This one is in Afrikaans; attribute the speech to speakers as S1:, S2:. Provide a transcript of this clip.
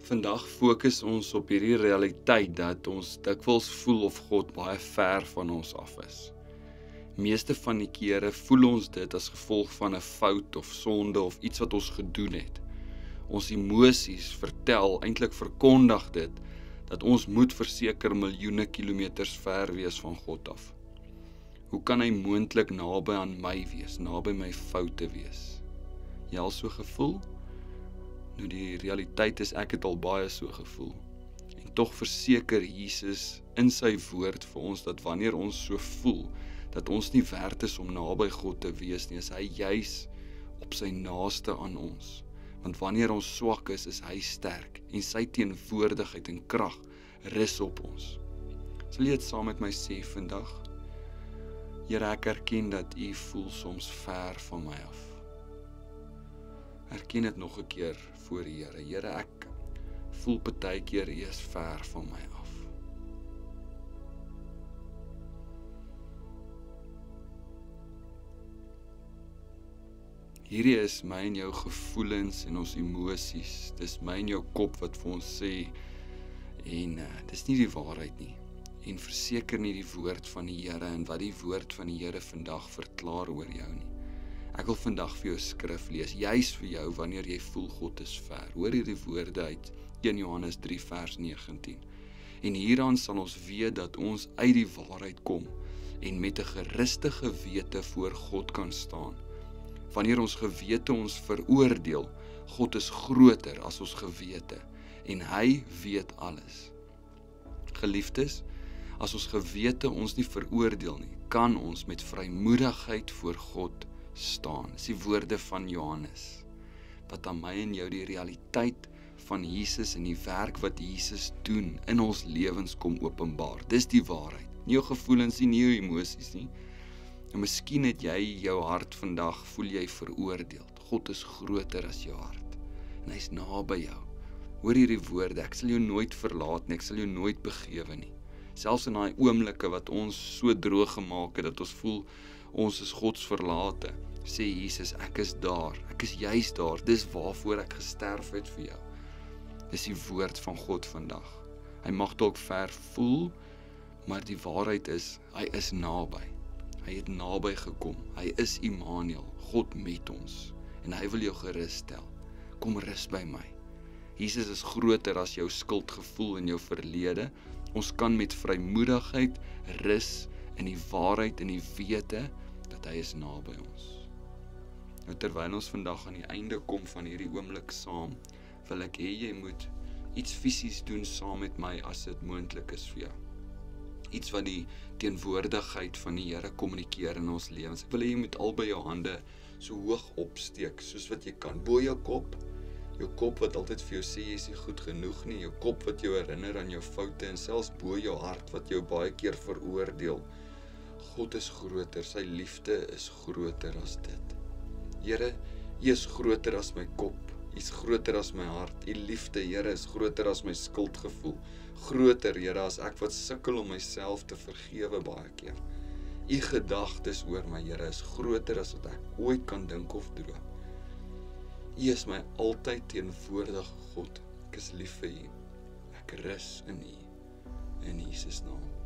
S1: Vandag fokus ons op hierdie realiteit dat ons dikwels voel of God baie ver van ons af is. Meeste van die kere voel ons dit as gevolg van 'n fout of sonde of iets wat ons gedoen het. Ons emosies eintlik verkondig dit, dat ons moet verseker miljoene kilometers ver wees van God af. Hoe kan hy moontlik naby aan my wees, naby my foute wees? Jy al so gevoel? Nou die realiteit is ek het al baie so gevoel. En tog verseker Jesus in sy woord vir ons dat wanneer ons so voel, dat ons nie werd is om naby God te wees nie, is hy juis op sy naaste aan ons. Want wanneer ons swak is hy sterk en sy teenwoordigheid en krag rus op ons. Sal jy dit saam met my sê vandag? Here, ek erken dat U voel soms ver van my af. Erken dit nog 'n keer voor die Here. Here, ek voel partykeer U is ver van my af. Hierdie is my en jou gevoelens en ons emosies. Dis my en jou kop wat vir ons sê, en dis nie die waarheid nie. En verseker nie die woord van die Here en wat die woord van die Here vandag verklaar oor jou nie. Ek wil vandag vir jou skrif lees, juis vir jou wanneer jy voel God is ver. Hoor hierdie woorde uit 1 Johannes 3 vers 19. En hieraan sal ons weet dat ons uit die waarheid kom en met 'n geruste gewete voor God kan staan. Wanneer ons gewete ons veroordeel, God is groter as ons gewete en hy weet alles. Geliefdes, as ons gewete ons nie veroordeel nie, kan ons met vrymoedigheid voor God staan. Dis die woorde van Johannes, wat aan my en jou die realiteit van Jesus en die werk wat Jesus doen in ons lewens kom openbaar. Dis die waarheid, nie jou gevoelens nie jou emosies nie. En miskien het jy jou hart vandag, voel jy veroordeeld. God is groter as jou hart en hy's naby jou. Hoor hierdie woorde, ek sal jou nooit verlaat nie, ek sal jou nooit begewe nie. Selfs in daai oomblikke wat ons so droog gemaak het, dat ons voel, ons is Gods verlate, sê Jesus, ek is daar, ek is juist daar, dis waarvoor ek gesterf het vir jou. Dis die woord van God vandag. Hy mag dalk ver voel, maar die waarheid is, hy is naby. Hy het naby gekom, hy is Immanuel, God met ons, en hy wil jou gerus stel. Kom rus by my. Jesus is groter as jou skuldgevoel in jou verlede. Ons kan met vrymoedigheid rus in die waarheid en die wete dat hy is naby ons. Nou terwyl ons vandag aan die einde kom van hierdie oomblik saam, wil ek hê jy moet iets fisies doen saam met my as dit moontlik is vir jou. Iets wat die teenwoordigheid van die Here kommunikeer in ons lewens. Ek wil hê jy moet albei jou hande so hoog opsteek soos wat jy kan, bo jou kop wat altyd vir jou sê jy is nie goed genoeg nie, jou kop wat jou herinner aan jou foute en selfs bo jou hart wat jou baie keer veroordeel. God is groter, sy liefde is groter as dit. Here, U is groter as my kop, U is groter as my hart, U liefde, Here, is groter as my skuldgevoel. Groter, Here, as ek wat sukkel om myself te vergewe baie keer. U gedagtes oor my, Here, is groter as wat ek ooit kan dink of droom. U is my altyd teenwoordige God. Ek is lief vir U. Ek rus in U. In Jesus naam.